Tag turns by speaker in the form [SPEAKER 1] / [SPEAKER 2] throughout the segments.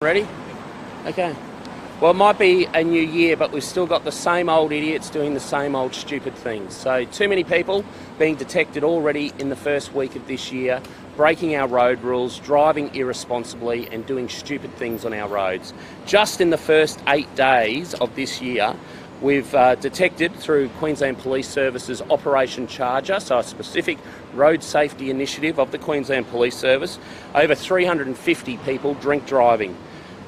[SPEAKER 1] Ready? Okay. Well, it might be a new year, but we've still got the same old idiots doing the same old stupid things. So too many people being detected already in the first week of this year, breaking our road rules, driving irresponsibly and doing stupid things on our roads. Just in the first 8 days of this year, we've detected through Queensland Police Service's Operation Charger, so a specific road safety initiative of the Queensland Police Service, over 350 people drink driving.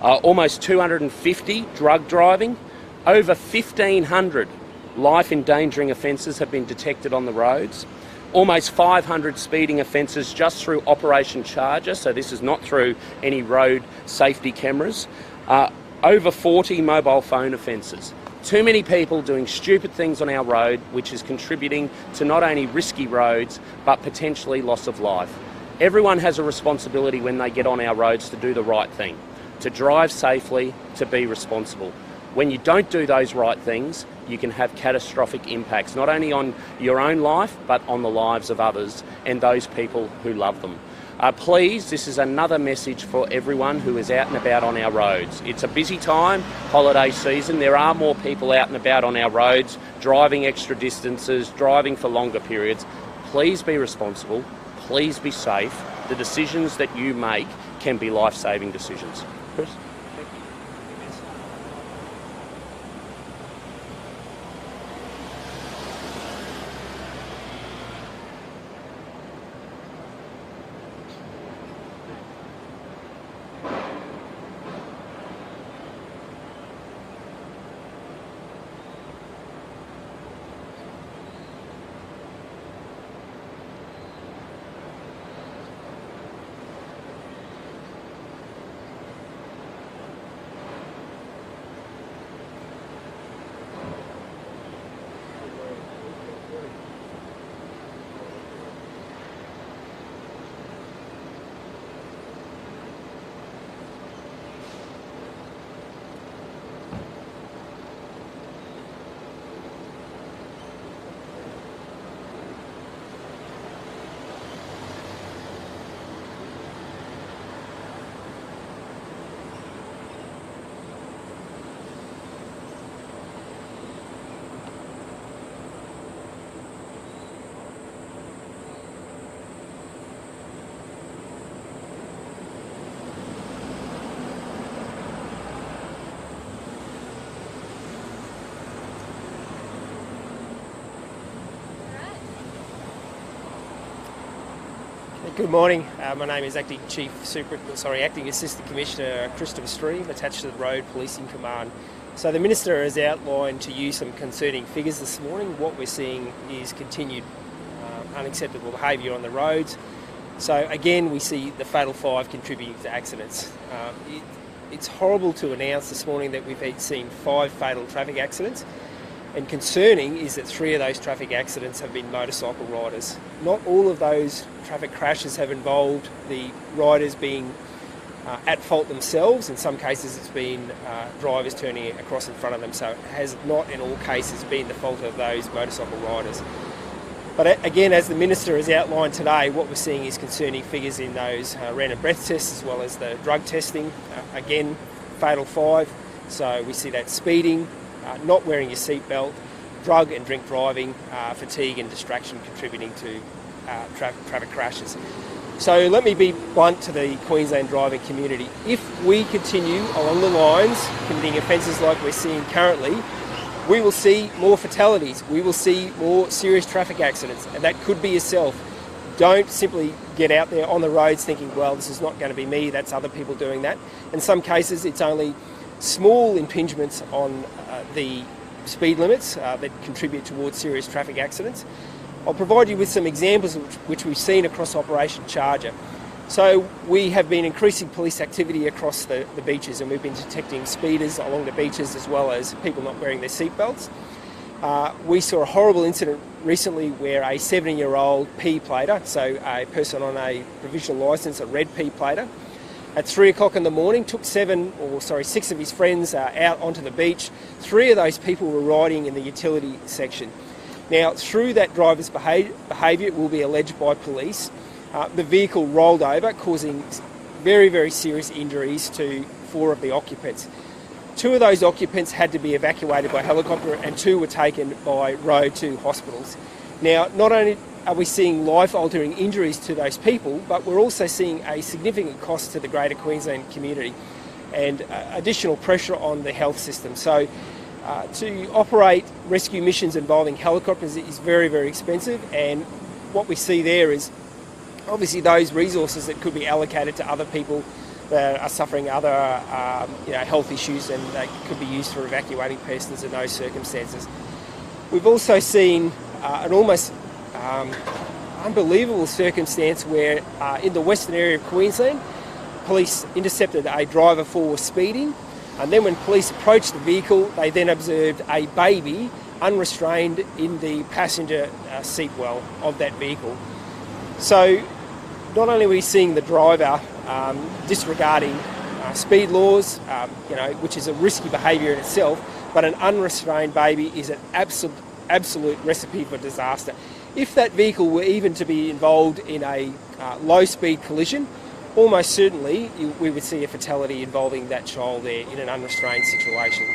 [SPEAKER 1] Almost 250 drug driving, over 1,500 life-endangering offences have been detected on the roads, almost 500 speeding offences just through Operation Charger, so this is not through any road safety cameras, over 40 mobile phone offences. Too many people doing stupid things on our road, which is contributing to not only risky roads, but potentially loss of life. Everyone has a responsibility when they get on our roads to do the right thing, to drive safely, to be responsible. When you don't do those right things, you can have catastrophic impacts, not only on your own life, but on the lives of others and those people who love them. Please, this is another message for everyone who is out and about on our roads. It's a busy time, holiday season. There are more people out and about on our roads, driving extra distances, driving for longer periods. Please be responsible. Please be safe. The decisions that you make can be life-saving decisions. Chris?
[SPEAKER 2] Good morning. My name is Acting Assistant Commissioner Christopher Stream, attached to the Road Policing Command. So the Minister has outlined to you some concerning figures this morning. What we're seeing is continued unacceptable behaviour on the roads. So again, we see the fatal five contributing to accidents. It's horrible to announce this morning that we've seen 5 fatal traffic accidents. And concerning is that 3 of those traffic accidents have been motorcycle riders. Not all of those traffic crashes have involved the riders being at fault themselves. In some cases it's been drivers turning across in front of them, so it has not in all cases been the fault of those motorcycle riders. But again, as the Minister has outlined today, what we're seeing is concerning figures in those random breath tests as well as the drug testing. Again, fatal 5, so we see that speeding, not wearing your seatbelt, drug and drink driving, fatigue and distraction contributing to traffic crashes. So let me be blunt to the Queensland driving community. If we continue along the lines committing offences like we're seeing currently, we will see more fatalities, we will see more serious traffic accidents, and that could be yourself. Don't simply get out there on the roads thinking, well, this is not going to be me, that's other people doing that. In some cases, it's only small impingements on the speed limits that contribute towards serious traffic accidents. I'll provide you with some examples which we've seen across Operation Charger. So we have been increasing police activity across the beaches, and we've been detecting speeders along the beaches as well as people not wearing their seatbelts. We saw a horrible incident recently where a 70-year-old P-plater, so a person on a provisional licence, a red P-plater, at 3 o'clock in the morning took 6 of his friends out onto the beach. 3 of those people were riding in the utility section. Now, through that driver's behaviour, it will be alleged by police, the vehicle rolled over, causing very, very serious injuries to 4 of the occupants. 2 of those occupants had to be evacuated by helicopter and 2 were taken by road to hospitals. Now, not only are we seeing life-altering injuries to those people, but we're also seeing a significant cost to the greater Queensland community and additional pressure on the health system. So to operate rescue missions involving helicopters is very, very expensive, and what we see there is obviously those resources that could be allocated to other people that are suffering other health issues, and they could be used for evacuating persons in those circumstances. We've also seen an almost unbelievable circumstance where in the western area of Queensland, police intercepted a driver for speeding, and then when police approached the vehicle, they then observed a baby unrestrained in the passenger seat well of that vehicle. So not only are we seeing the driver disregarding speed laws, which is a risky behaviour in itself, but an unrestrained baby is an absolute recipe for disaster. If that vehicle were even to be involved in a low-speed collision, almost certainly we would see a fatality involving that child there in an unrestrained situation.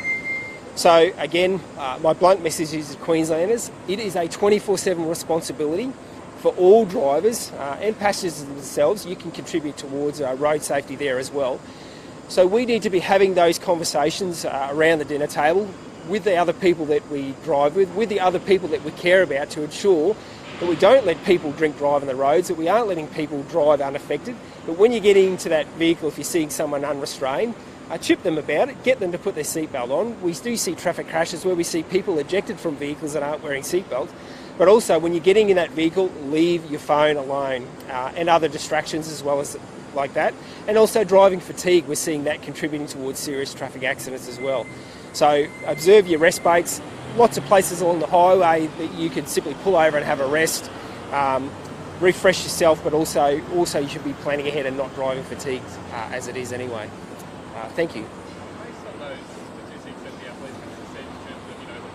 [SPEAKER 2] So again, my blunt message is to Queenslanders, it is a 24/7 responsibility for all drivers and passengers themselves. You can contribute towards road safety there as well. So we need to be having those conversations around the dinner table with the other people that we drive with the other people that we care about, to ensure that we don't let people drink drive on the roads, that we aren't letting people drive unaffected. But when you get into that vehicle, if you're seeing someone unrestrained, chip them about it, get them to put their seatbelt on. We do see traffic crashes where we see people ejected from vehicles that aren't wearing seatbelts. But also, when you're getting in that vehicle, leave your phone alone and other distractions as well as like that. And also driving fatigue, we're seeing that contributing towards serious traffic accidents as well. So observe your rest breaks. Lots of places along the highway that you can simply pull over and have a rest, refresh yourself, but also you should be planning ahead and not driving fatigued as it is anyway. Thank you.
[SPEAKER 3] Based on those statistics that the athletes have said in terms of,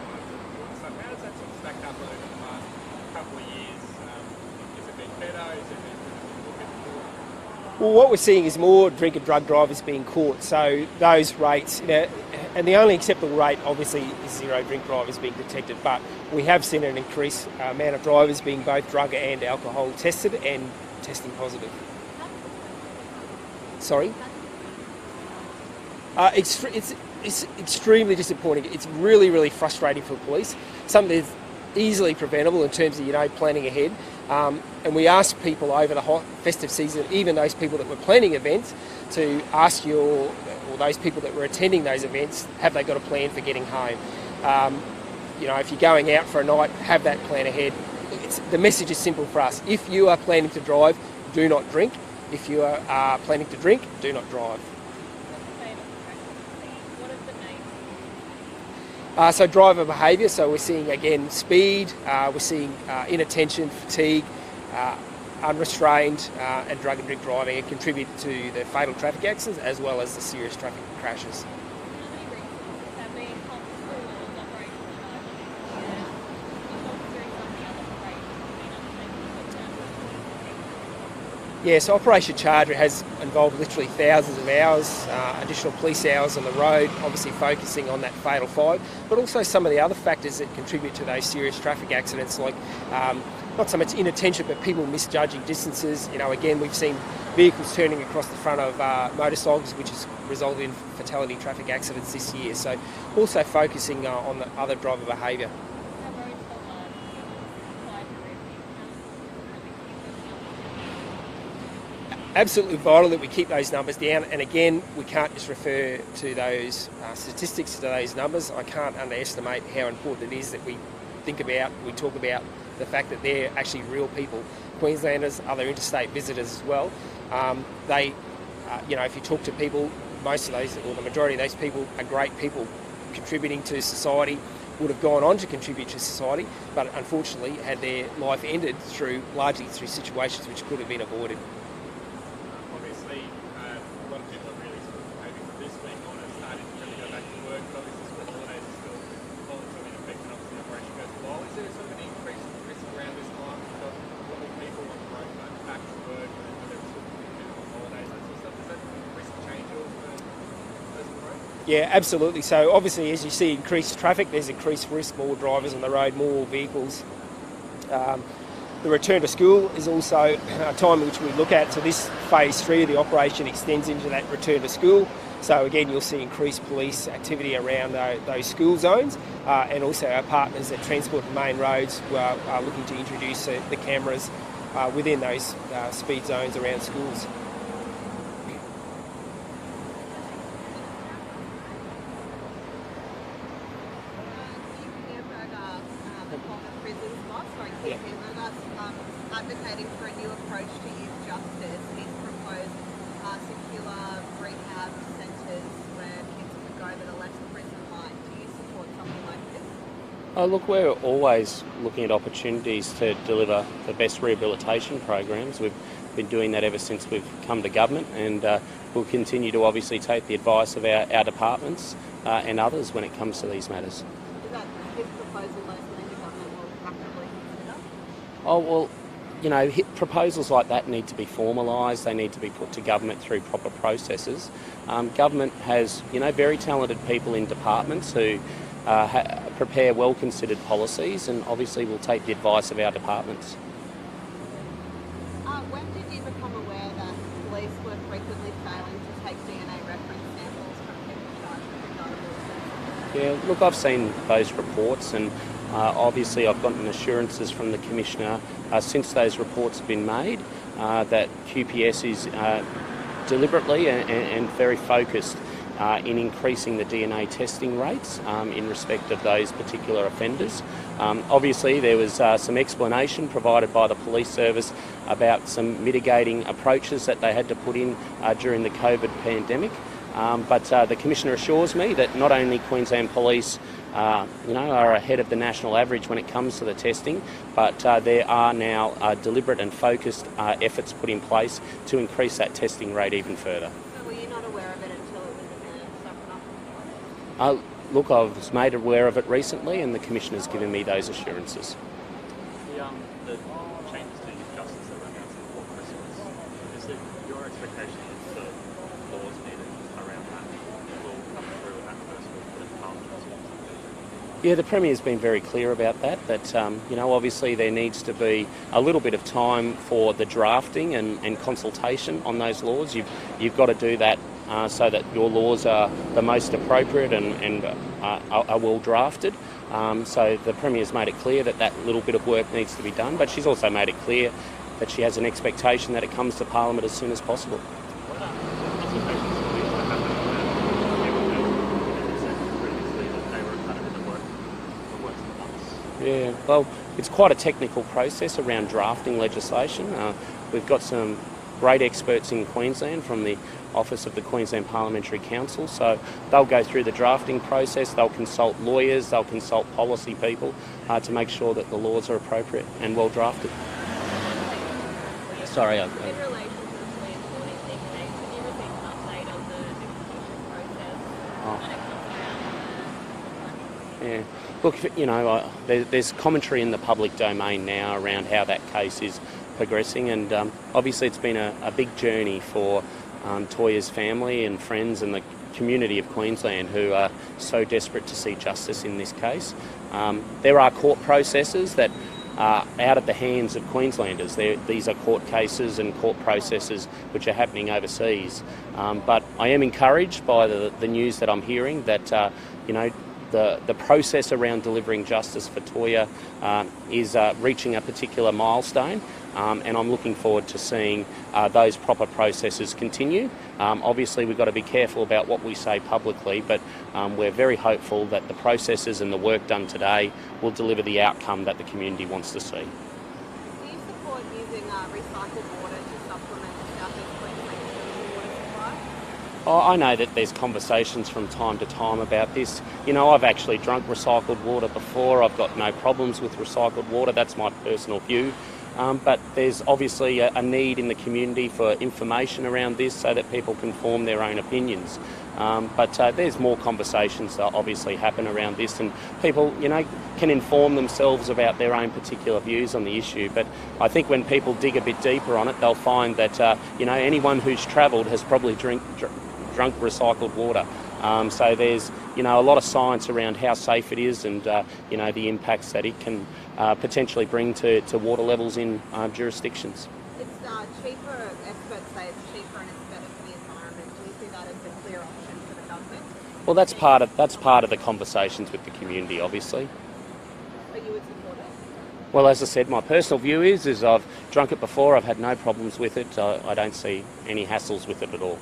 [SPEAKER 3] the stuff, how does that sort of stack up over the last couple of years? Has it been better? Is it been a little bit more?
[SPEAKER 2] Well, what we're seeing is more drink and drug drivers being caught. So those rates, and the only acceptable rate obviously is 0 drink drivers being detected, but we have seen an increased amount of drivers being both drug and alcohol tested and testing positive. Sorry? It's extremely disappointing. It's really, really frustrating for the police. Something that's easily preventable in terms of, planning ahead. And we ask people over the hot festive season, even those people that were planning events, to ask you or those people that were attending those events, have they got a plan for getting home? If you're going out for a night, have that plan ahead. The message is simple for us. If you are planning to drive, do not drink. If you are planning to drink, do not drive. So driver behaviour, so we're seeing again speed, we're seeing inattention, fatigue, unrestrained and drug and drink driving, and contribute to the fatal traffic accidents as well as the serious traffic crashes. Yeah, so Operation Charger has involved literally thousands of hours, additional police hours on the road, obviously focusing on that fatal 5, but also some of the other factors that contribute to those serious traffic accidents, like not so much inattention, but people misjudging distances. Again, we've seen vehicles turning across the front of motorcycles, which has resulted in fatality traffic accidents this year. So also focusing on the other driver behaviour. Absolutely vital that we keep those numbers down, and again, we can't just refer to those statistics, to those numbers. I can't underestimate how important it is that we talk about the fact that they're actually real people, Queenslanders, other interstate visitors as well. If you talk to people, most of those, or the majority of those people, are great people contributing to society, would have gone on to contribute to society, but unfortunately had their life ended largely through situations which could have been avoided.
[SPEAKER 3] Obviously, a lot of people are really sort of maybe from this week on and starting to really go back to work, but obviously school holidays are still in effect, and obviously the operation goes for a while. Is there sort of an increase in risk around this time? We've got a lot of people on the road going back to work, and they're still on holidays, that sort of stuff. Does
[SPEAKER 2] Yeah, absolutely. So obviously, as you see increased traffic, there's increased risk, more drivers on the road, more vehicles. The return to school is also a time which we look at. So this phase 3 of the operation extends into that return to school. So again, you'll see increased police activity around those school zones, and also our partners at Transport and Main Roads who are looking to introduce the cameras within those speed zones around schools.
[SPEAKER 4] Advocating for a new approach to youth justice. He's proposed secure rehab centres where kids could go that are less prison like. Do you support something like this?
[SPEAKER 1] Oh, look, we're always looking at opportunities to deliver the best rehabilitation programs. We've been doing that ever since we've come to government, and we'll continue to obviously take the advice of our departments and others when it comes to these matters.
[SPEAKER 4] Is that his proposal mostly the government will actively consider?
[SPEAKER 1] Oh, well, you know, proposals like that need to be formalised. They need to be put to government through proper processes. Government has, you know, very talented people in departments who prepare well-considered policies, and obviously will take the advice of our departments.
[SPEAKER 4] When did you become aware that police were frequently failing to take DNA reference samples from people charged with the
[SPEAKER 1] Yeah, look, I've seen those reports, and obviously I've gotten assurances from the Commissioner since those reports have been made that QPS is deliberately and very focused in increasing the DNA testing rates in respect of those particular offenders. Obviously there was some explanation provided by the police service about some mitigating approaches that they had to put in during the COVID pandemic. But the Commissioner assures me that not only Queensland Police are ahead of the national average when it comes to the testing, but there are now deliberate and focused efforts put in place to increase that testing rate even further.
[SPEAKER 4] So were you not aware of it until it was in the
[SPEAKER 1] Look, I was made aware of it recently, and the Commissioner's given me those assurances.
[SPEAKER 3] The changes to youth justice that were announced before Christmas, is it your expectation that the laws needed around that will come through in that first week of Parliament?
[SPEAKER 1] Yeah, the Premier's been very clear about that, obviously there needs to be a little bit of time for the drafting and consultation on those laws. You've got to do that so that your laws are the most appropriate and are well drafted. So the Premier's made it clear that that little bit of work needs to be done, but she's also made it clear that she has an expectation that it comes to Parliament as soon as possible.
[SPEAKER 3] What consultations will need to happen you said previously that they were kind of in the works of months?
[SPEAKER 1] Yeah, well, it's quite a technical process around drafting legislation. We've got some great experts in Queensland from the Office of the Queensland Parliamentary Council, so they'll go through the drafting process, they'll consult lawyers, they'll consult policy people to make sure that the laws are appropriate and well drafted. Sorry,
[SPEAKER 4] in relation to the 2014 case, can you repeat an update on the execution process when it comes around
[SPEAKER 1] Yeah. Look, there's commentary in the public domain now around how that case is progressing, and obviously it's been a big journey for Toya's family and friends and the community of Queensland who are so desperate to see justice in this case. There are court processes that are out of the hands of Queenslanders. These are court cases and court processes which are happening overseas. But I am encouraged by the news that I'm hearing that, the process around delivering justice for Toya is reaching a particular milestone, and I'm looking forward to seeing those proper processes continue. Obviously we've got to be careful about what we say publicly, but we're very hopeful that the processes and the work done today will deliver the outcome that the community wants to see.
[SPEAKER 4] Do you support using recycled water to supplement the South East Queensland drinking water supply?
[SPEAKER 1] I know that there's conversations from time to time about this. I've actually drunk recycled water before. I've got no problems with recycled water. That's my personal view. But there's obviously a need in the community for information around this so that people can form their own opinions. But there's more conversations that obviously happen around this, and people, can inform themselves about their own particular views on the issue. But I think when people dig a bit deeper on it, they'll find that, anyone who's travelled has probably drunk recycled water. So there's, a lot of science around how safe it is and, the impacts that it can potentially bring to water levels in jurisdictions.
[SPEAKER 4] It's cheaper, experts say it's cheaper and it's better for the environment. Do you see that as a clear option for the government?
[SPEAKER 1] Well, that's part of the conversations with the community, obviously.
[SPEAKER 4] But you would support it?
[SPEAKER 1] Well, as I said, my personal view is I've drunk it before, I've had no problems with it, I don't see any hassles with it at all.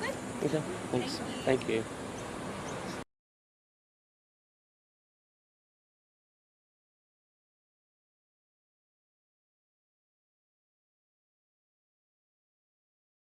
[SPEAKER 4] Okay.
[SPEAKER 1] Okay, thanks. Thank you.